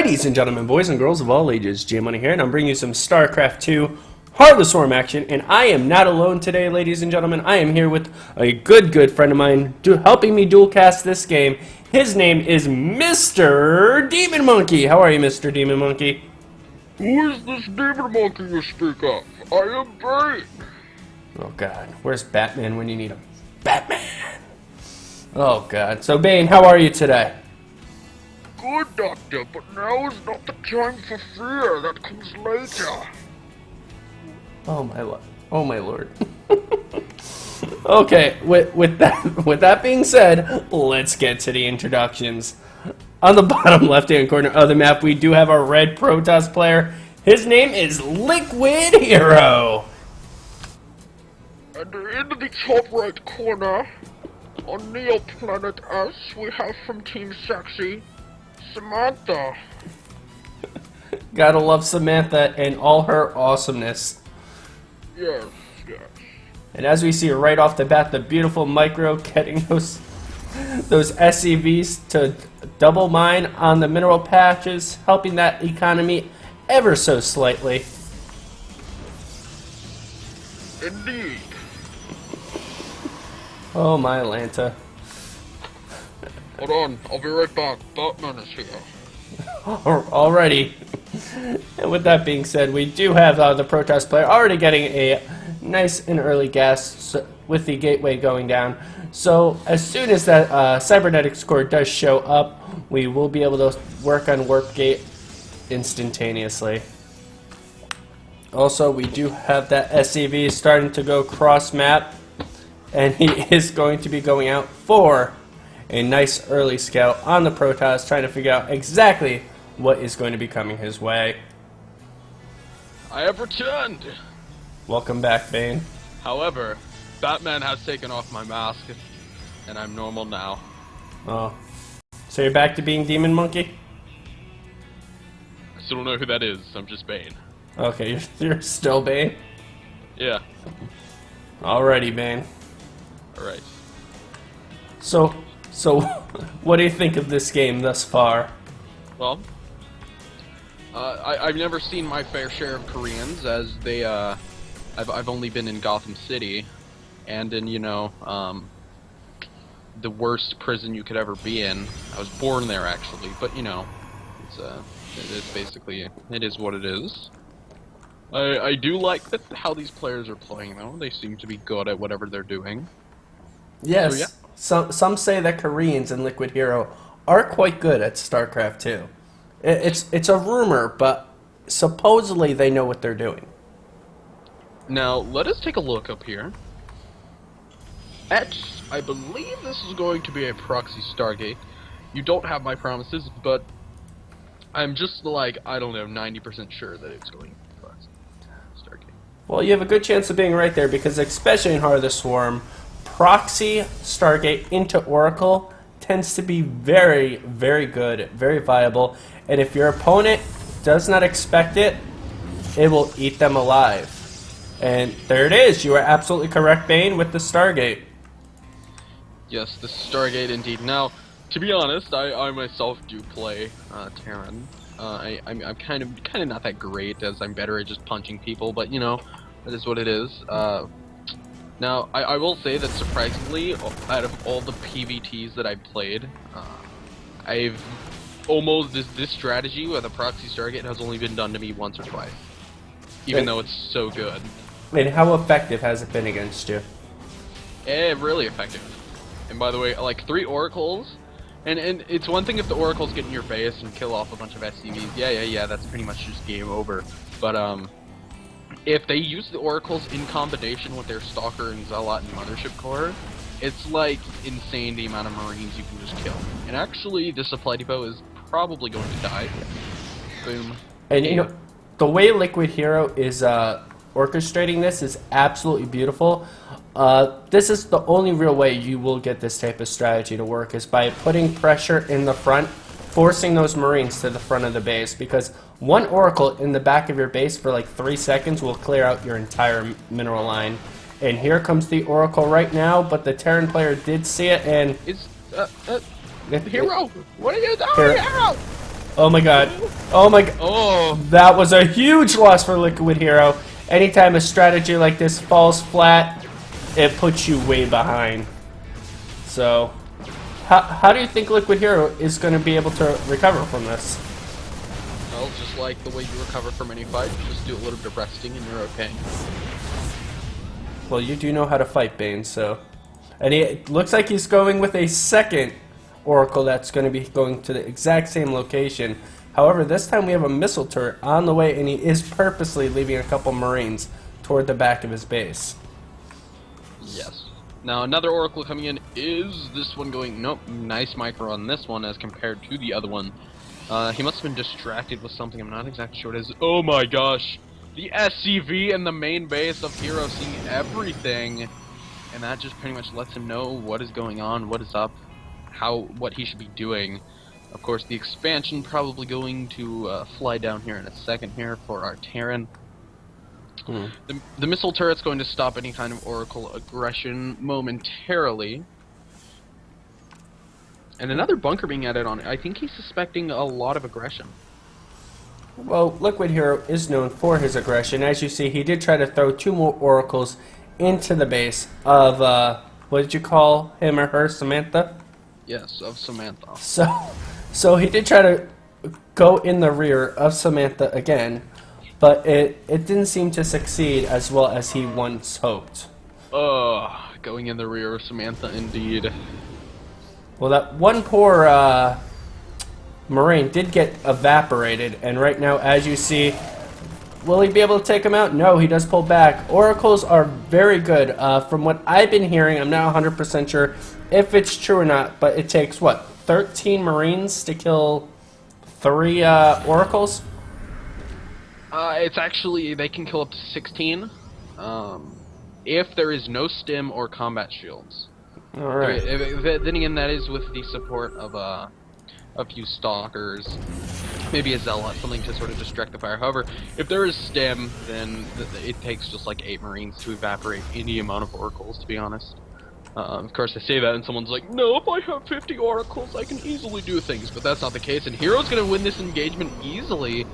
Ladies and gentlemen, boys and girls of all ages, J-Money here, and I'm bringing you some StarCraft 2 Heart of the Swarm action, and I am not alone today, ladies and gentlemen. I am here with a good friend of mine helping me dual cast this game. His name is Mr. Demon Monkey. How are you, Mr. Demon Monkey? Who is this demon monkey you speak of? I am Bane. Oh god, where's Batman when you need him? Batman! Oh god, so Bane, how are you today? Good, Doctor, but now is not the time for fear. That comes later. Oh my lord. Okay, with that being said, let's get to the introductions. On the bottom left-hand corner of the map, we do have our red Protoss player. His name is LiquidHerO. And in the top right corner, on Neoplanet S, we have from Team Sexy, Samantha. Gotta love Samantha and all her awesomeness. Yes, yes. And as we see right off the bat, the beautiful Micro getting those SCVs to double mine on the mineral patches, helping that economy ever so slightly. Indeed. Oh my Lanta. Hold on, I'll be right back. Batman is here. Already. And with that being said, we do have the Protoss player already getting a nice and early gas with the gateway going down. So as soon as that cybernetic score does show up, we will be able to work on warp gate instantaneously. Also, we do have that SCV starting to go cross map, and he is going to be going out for a nice early scout on the Protoss, trying to figure out exactly what is going to be coming his way. I have returned! Welcome back, Bane. However, Batman has taken off my mask, and I'm normal now. Oh. So you're back to being Demon Monkey? I still don't know who that is, I'm just Bane. Okay, you're still Bane? Yeah. Alrighty, Bane. Alright. So, what do you think of this game thus far? Well, I've never seen my fair share of Koreans, as they, I've only been in Gotham City, and in, you know, the worst prison you could ever be in. I was born there, actually, but, you know, it's basically, it is what it is. I do like how these players are playing, though. They seem to be good at whatever they're doing. Yes, So, yeah. some say that Koreans in LiquidHerO are quite good at StarCraft 2. It's a rumor, but supposedly they know what they're doing. Now, let us take a look up here. I believe this is going to be a proxy Stargate. You don't have my promises, but I'm just like, I don't know, 90% sure that it's going to be proxy Stargate. Well, you have a good chance of being right there, because especially in Heart of the Swarm, proxy Stargate into Oracle tends to be very good, very viable, and if your opponent does not expect it, it will eat them alive. And there it is. You are absolutely correct, Bane, with the Stargate. Yes, the Stargate indeed. Now, to be honest, I myself do play Terran. I'm kind of not that great, as I'm better at just punching people, but you know, that is what it is. Now, I will say that surprisingly, out of all the PVTs that I've played, I've almost this strategy with a proxy Stargate has only been done to me once or twice, even though it's so good. And how effective has it been against you? Really effective. And by the way, like 3 oracles, and it's one thing if the oracles get in your face and kill off a bunch of SCVs. Yeah, that's pretty much just game over. But if they use the oracles in combination with their Stalker and Zealot and Mothership Core, it's like insane the amount of Marines you can just kill. And actually, this supply depot is probably going to die. Boom. And you know, the way LiquidHerO is orchestrating this is absolutely beautiful. This is the only real way you will get this type of strategy to work, is by putting pressure in the front, forcing those Marines to the front of the base, because one Oracle in the back of your base for like 3 seconds will clear out your entire mineral line. And here comes the Oracle right now, but the Terran player did see it, and Hero, what are you doing, Hero? Oh my god. Oh my god. Oh, That was a huge loss for LiquidHerO. Anytime a strategy like this falls flat, it puts you way behind. So, how do you think LiquidHerO is going to be able to recover from this? well, just like the way you recover from any fight, just do a little bit of resting and you're okay. Well, you do know how to fight, Bane, so... And it looks like he's going with a second Oracle that's going to be going to the exact same location. However, this time we have a missile turret on the way, and he is purposely leaving a couple Marines toward the back of his base. Yes. Now another Oracle coming in. Is this one going? Nope. Nice micro on this one as compared to the other one. He must have been distracted with something. I'm not exactly sure what it is. Oh my gosh. The SCV and the main base of Hero seeing everything. And that just pretty much lets him know what is going on, what is up, what he should be doing. Of course, the expansion probably going to fly down here in a second here for our Terran. The missile turret's going to stop any kind of Oracle aggression momentarily. And another bunker being added on. I think he's suspecting a lot of aggression. Well, LiquidHerO is known for his aggression. As you see, he did try to throw 2 more Oracles into the base of, what did you call him or her, Samantha? Yes, of Samantha. So he did try to go in the rear of Samantha again, but it didn't seem to succeed as well as he once hoped. Going in the rear of Samantha indeed. Well, that one poor Marine did get evaporated, and right now, as you see, will he be able to take him out? No, he does pull back. Oracles are very good. From what I've been hearing, I'm not 100% sure if it's true or not, but it takes, what, 13 Marines to kill 3 Oracles? It's actually, they can kill up to 16, if there is no stim or combat shields. Alright. Then again, that is with the support of a few stalkers, maybe a zealot, something to sort of distract the fire. However, if there is stim, then it takes just like 8 Marines to evaporate any amount of Oracles, to be honest. Of course, I say that and someone's like, no, if I have 50 Oracles, I can easily do things, but that's not the case, and Hero's gonna win this engagement easily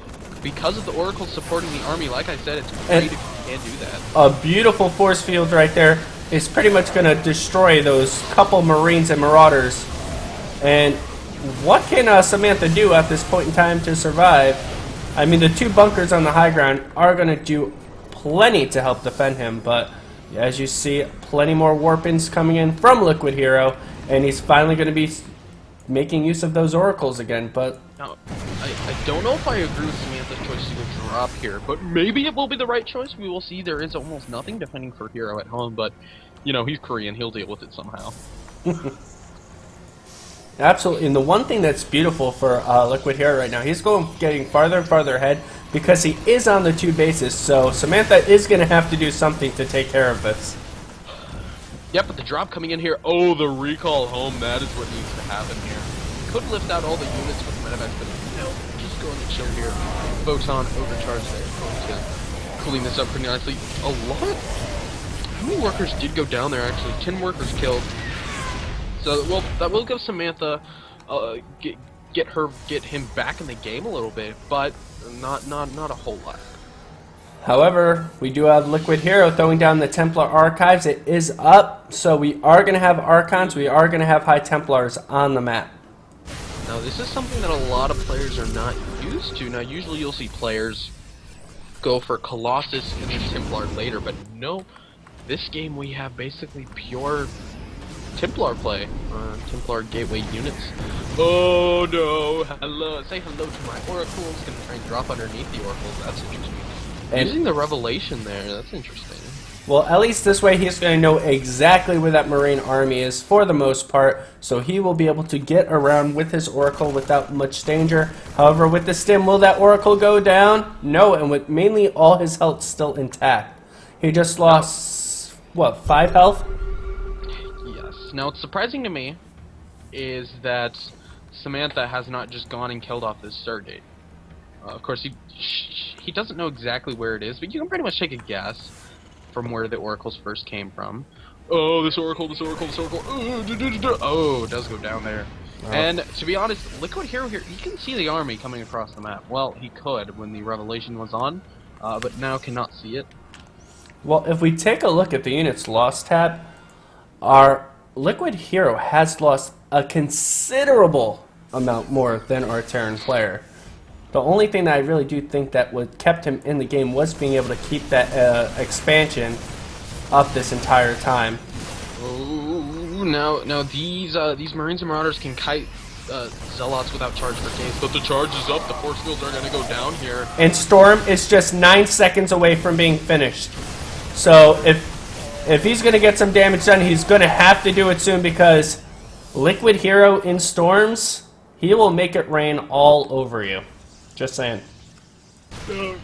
because of the Oracles supporting the army. Like I said, it's great if you can do that. A beautiful force field right there is pretty much going to destroy those couple Marines and Marauders. And what can Samantha do at this point in time to survive? I mean, the 2 bunkers on the high ground are going to do plenty to help defend him, but as you see, plenty more warpins coming in from LiquidHerO, and he's finally going to be making use of those Oracles again. But now, I don't know if I agree with Samantha's choice to go drop here, but maybe it will be the right choice. We will see. There is almost nothing defending for Hero at home, but, you know, he's Korean. He'll deal with it somehow. Absolutely, and the one thing that's beautiful for LiquidHerO right now, he's getting farther and farther ahead because he is on the 2 bases, so Samantha is going to have to do something to take care of this. Yep, but the drop coming in here, oh, the recall home, that is what needs to happen here. Could lift out all the units with medevacs, but no, just going to chill here. Photon overcharge there, going to cooling this up pretty nicely. A lot? How many workers did go down there, actually? 10 workers killed. So, well, that will give Samantha, get him back in the game a little bit, but not a whole lot. However, we do have LiquidHerO throwing down the Templar Archives. It is up, so we are going to have Archons, we are going to have High Templars on the map. Now, this is something that a lot of players are not used to. Now, usually you'll see players go for Colossus and then Templar later, but no, this game we have basically pure Templar play, Templar gateway units. Oh no, hello, say hello to my Oracles, gonna try and drop underneath the Oracles, that's interesting. And using the Revelation there, that's interesting. Well, at least this way he's going to know exactly where that Marine army is for the most part, so he will be able to get around with his Oracle without much danger. However, with the stim, will that Oracle go down? No, and with mainly all his health still intact. He just lost, what, 5 health? Yes. Now, what's surprising to me is that Samantha has not just gone and killed off this Stargate. Of course, he doesn't know exactly where it is, but you can pretty much take a guess from where the Oracles first came from. Oh, this Oracle, this Oracle, this Oracle. Oh, it does go down there. And to be honest, LiquidHerO here, he can see the army coming across the map. Well, he could when the revelation was on, but now cannot see it. Well, if we take a look at the units lost tab, our LiquidHerO has lost a considerable amount more than our Terran player. The only thing that I really do think that what kept him in the game was being able to keep that expansion up this entire time. Oh, now these Marines and Marauders can kite Zealots without charge for days, but the charge is up. The force fields are gonna go down here. And Storm is just 9 seconds away from being finished. So if he's gonna get some damage done, he's gonna have to do it soon, because LiquidHerO in Storms, he will make it rain all over you. Just saying. You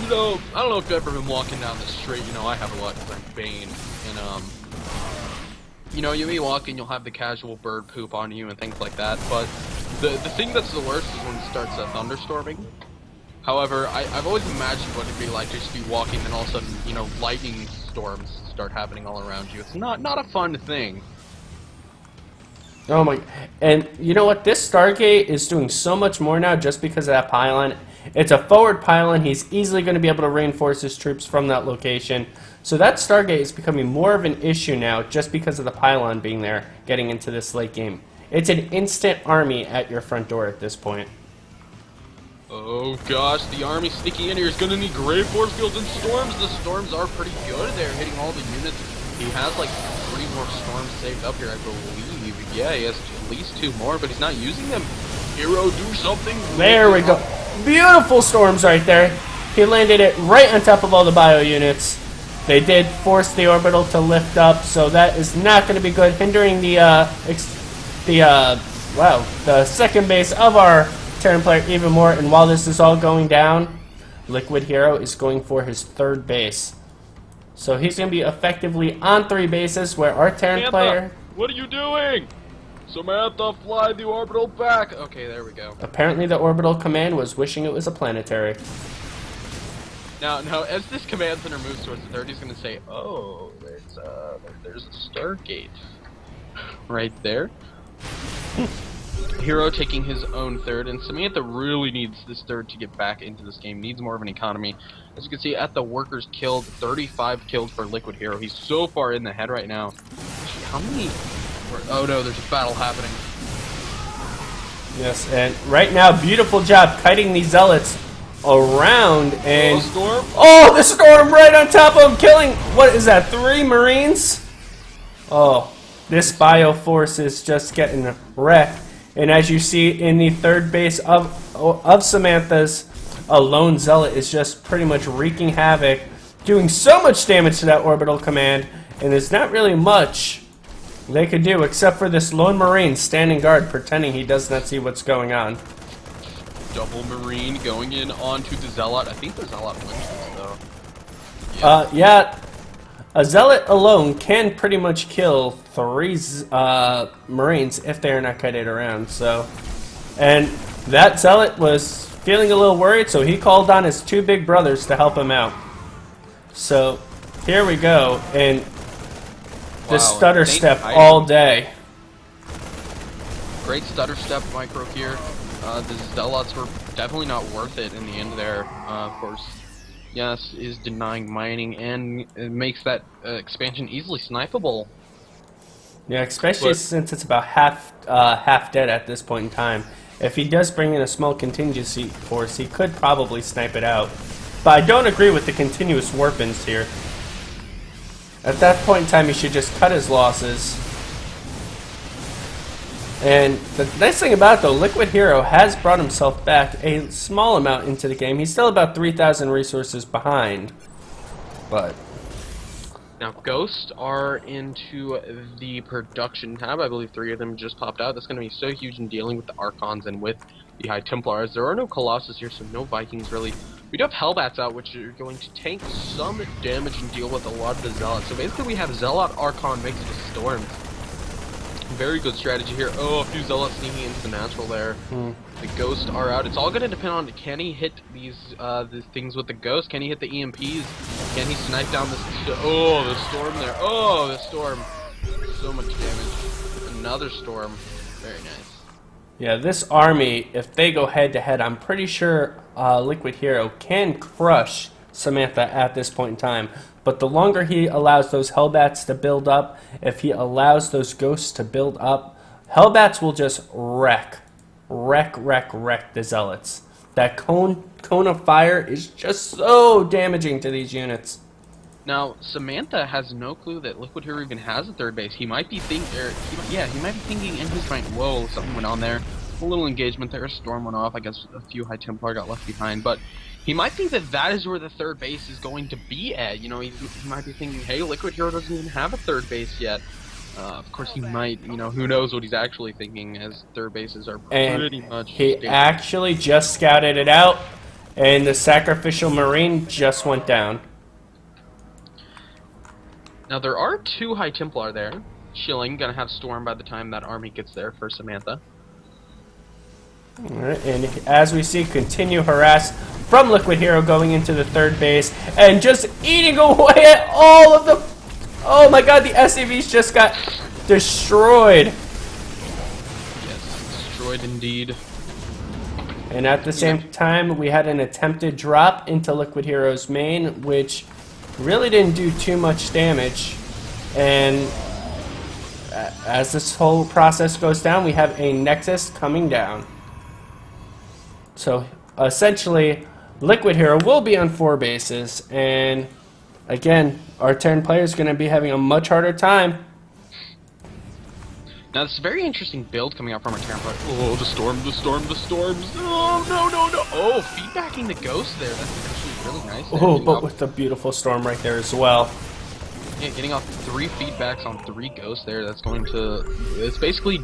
know, I don't know if you've ever been walking down the street. You know, I have a lot because I'm Bane, and you know, you'll be walking, you'll have the casual bird poop on you and things like that. But the thing that's the worst is when it starts thunderstorming. However, I've always imagined what it'd be like to just be walking and all of a sudden, you know, lightning storms start happening all around you. It's not a fun thing. Oh my, and you know what, this Stargate is doing so much more now just because of that pylon. It's a forward pylon, he's easily going to be able to reinforce his troops from that location. So that Stargate is becoming more of an issue now just because of the pylon being there, getting into this late game. It's an instant army at your front door at this point. Oh gosh, the army sneaking in here is going to need great force fields and storms. The storms are pretty good. They're hitting all the units. He has like 3 more storms saved up here, I believe. Yeah, he has at least 2 more, but he's not using them. Hero, do something. There we go. Beautiful storms right there. He landed it right on top of all the bio units. They did force the orbital to lift up, so that is not going to be good, hindering the second base of our Terran player even more. And while this is all going down, LiquidHerO is going for his 3rd base. So he's going to be effectively on 3 bases, where our Terran player... What are you doing? Samantha, fly the orbital back. Okay, there we go. Apparently the orbital command was wishing it was a planetary. Now, as this command center moves towards the 3rd, he's going to say, oh, there's a Stargate. Right there. Hero taking his own 3rd, and Samantha really needs this 3rd to get back into this game, needs more of an economy. As you can see, at the workers killed, 35 killed for LiquidHerO. He's so far in the head right now. How many? Oh no, there's a battle happening. Yes, and right now, beautiful job kiting these zealots around, and... Storm? Oh, the storm right on top of him, killing, what is that, 3 Marines? Oh, this bio force is just getting wrecked. And as you see in the 3rd base of Samantha's, a lone zealot is just pretty much wreaking havoc, doing so much damage to that orbital command, and there's not really much they could do except for this lone Marine standing guard, pretending he does not see what's going on. Double Marine going in onto the Zealot. I think the Zealot wins this, though. Yeah, a Zealot alone can pretty much kill 3 Marines if they are not kited around. So, and that Zealot was feeling a little worried, so he called on his 2 big brothers to help him out. So, here we go, and the stutter step all day. Great stutter step micro here. The Zealots were definitely not worth it in the end there. Of course, yes, is denying mining, and it makes that expansion easily snipeable. Yeah, especially since it's about half dead at this point in time. If he does bring in a small contingency force, he could probably snipe it out. But I don't agree with the continuous warp-ins here. At that point in time, he should just cut his losses. And the nice thing about it, though, LiquidHerO has brought himself back a small amount into the game. He's still about 3,000 resources behind. But now, Ghosts are into the production tab. I believe 3 of them just popped out. That's going to be so huge in dealing with the Archons and with the High Templars. There are no Colossus here, so no Vikings really. We do have Hellbats out, which are going to tank some damage and deal with a lot of the Zealots. So basically we have Zealot, Archon mixed with Storms. Very good strategy here. Oh, a few Zealots sneaking into the natural there. The Ghosts are out. It's all going to depend on, can he hit these things with the Ghost? Can he hit the EMPs? Can he snipe down this? Oh, the Storm there. Oh, the Storm. So much damage. Another Storm. Very nice. Yeah, this army, if they go head to head, I'm pretty sure LiquidHerO can crush Samantha at this point in time. But the longer he allows those Hellbats to build up, if he allows those Ghosts to build up, Hellbats will just wreck the Zealots. That cone of fire is just so damaging to these units. Now, Samantha has no clue that LiquidHerO even has a third base. He might be thinking, he might be thinking in his mind, whoa, something went on there. A little engagement there, a storm went off, I guess a few High Templar got left behind, but he might think that that is where the third base is going to be at. You know, he might be thinking, hey, LiquidHerO doesn't even have a third base yet. Of course he might, you know, who knows what he's actually thinking, as third bases are pretty much... He actually just scouted it out, and the Sacrificial Marine just went down. Now there are 2 High Templar there, chilling, gonna have Storm by the time that army gets there for Samantha. Alright, and as we see, continue harass from LiquidHerO going into the third base, and just eating away at all of the... Oh my god, the SCVs just got destroyed. Yes, destroyed indeed. And at the same time, we had an attempted drop into LiquidHerO's main, which really didn't do too much damage. And as this whole process goes down, we have a Nexus coming down. So essentially, LiquidHerO will be on 4 bases, and again, our Terran player is going to be having a much harder time. Now, this is a very interesting build coming out from our Terran player. Oh, the storms. Oh, no. Oh, feedbacking the Ghost there. That's actually really nice. Oh, but with the beautiful storm right there as well. Yeah, getting off 3 feedbacks on 3 Ghosts there. That's going to... It's basically...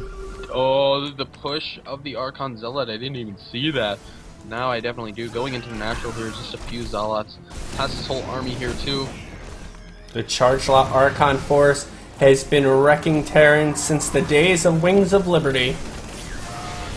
Oh, the push of the Archon Zealot. I didn't even see that. Now I definitely do. Going into the natural here, just a few Zealots. Has this whole army here too. The Charge Lot Archon force has been wrecking Terran since the days of Wings of Liberty.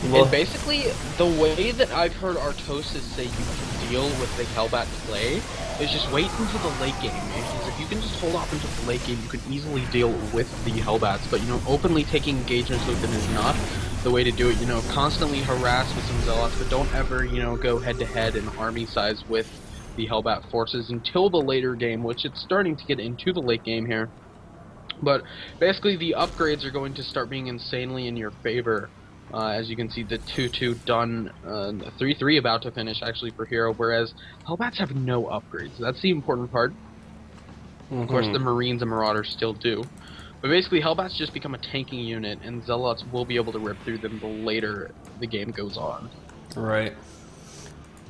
And basically, the way that I've heard Artosis say you can deal with the Hellbat play is just wait until the late game. Because if you can just hold off until the late game, you can easily deal with the Hellbats. But, you know, openly taking engagements with them is not the way to do it. You know, constantly harass with some Zealots, but don't ever, you know, go head-to-head in army size with the Hellbat forces until the later game, which it's starting to get into the late game here. But basically, the upgrades are going to start being insanely in your favor. As you can see, the 2-2 done, 3-3 about to finish actually for Hero, whereas Hellbats have no upgrades. That's the important part. Of course, the Marines and Marauders still do. But basically, Hellbats just become a tanking unit, and Zealots will be able to rip through them the later the game goes on. Right.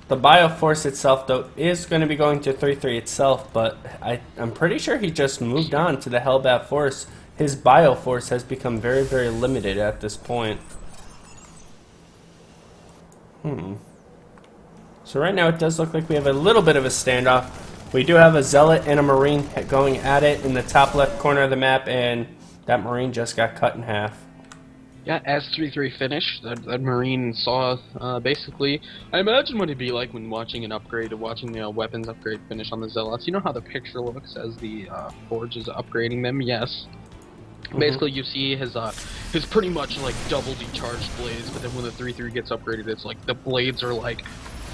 The Bioforce itself, though, is going to be going to 3-3 itself, but I'm pretty sure he just moved on to the Hellbat Force. His Bioforce has become very, very limited at this point. So right now it does look like we have a little bit of a standoff. We do have a Zealot and a Marine going at it in the top left corner of the map, and that Marine just got cut in half. Yeah, as 3-3 finished, that Marine saw, basically, I imagine what it'd be like when watching an upgrade, watching a weapons upgrade finish on the Zealots. You know how the picture looks as the Forge is upgrading them? Yes. Basically, you see his pretty much like double decharged blades, but then when the 3-3 gets upgraded, it's like the blades are like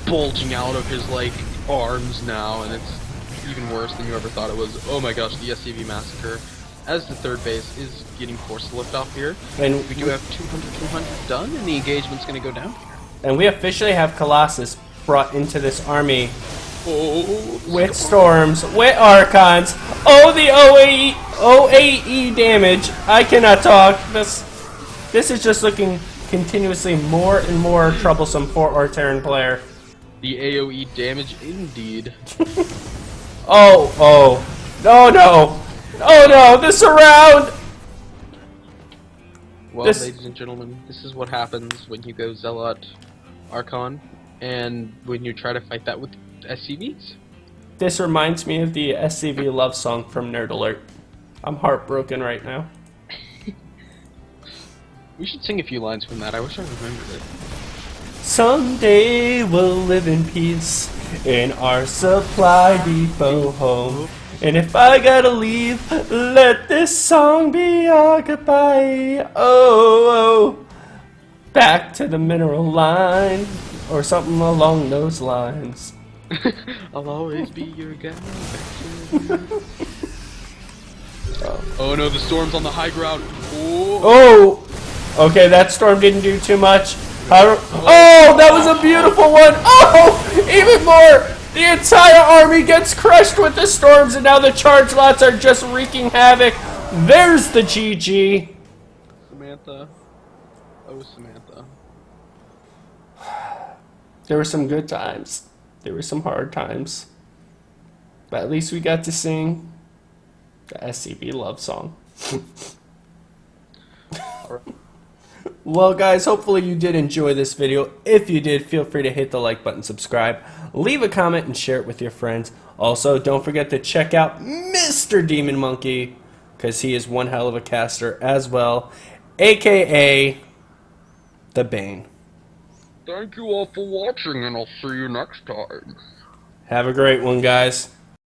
bulging out of his like arms now, and it's even worse than you ever thought it was. Oh my gosh, the SCV massacre. As the third base is getting forced liftoff here, and we do have 200 done, and the engagement's going to go down here. And we officially have Colossus brought into this army with storms, with Archons. Oh, the OAE damage. I cannot talk. This is just looking continuously more and more troublesome for our Terran player. The AoE damage, indeed. Oh, no. Oh no, the surround! Well, ladies and gentlemen, this is what happens when you go Zealot Archon, and when you try to fight that with SCVs. This reminds me of the SCV love song from Nerd Alert. I'm heartbroken right now. We should sing a few lines from that. I wish I remembered it. Someday we'll live in peace in our supply depot home. And if I gotta leave, let this song be our goodbye. Oh, back to the mineral line, or something along those lines. I'll always be your guy. Oh no, the storm's on the high ground. Oh. Oh! Okay, that storm didn't do too much. Oh, that was a beautiful one! Oh! Even more! The entire army gets crushed with the storms, and now the charge lots are just wreaking havoc. There's the GG. Samantha. Oh, Samantha. There were some good times. There were some hard times. But at least we got to sing the SCB love song. Well, guys, hopefully you did enjoy this video. If you did, feel free to hit the like button, subscribe, leave a comment, and share it with your friends. Also, don't forget to check out Mr. Demon Monkey, because he is one hell of a caster as well, aka the Bane. Thank you all for watching, and I'll see you next time. Have a great one, guys.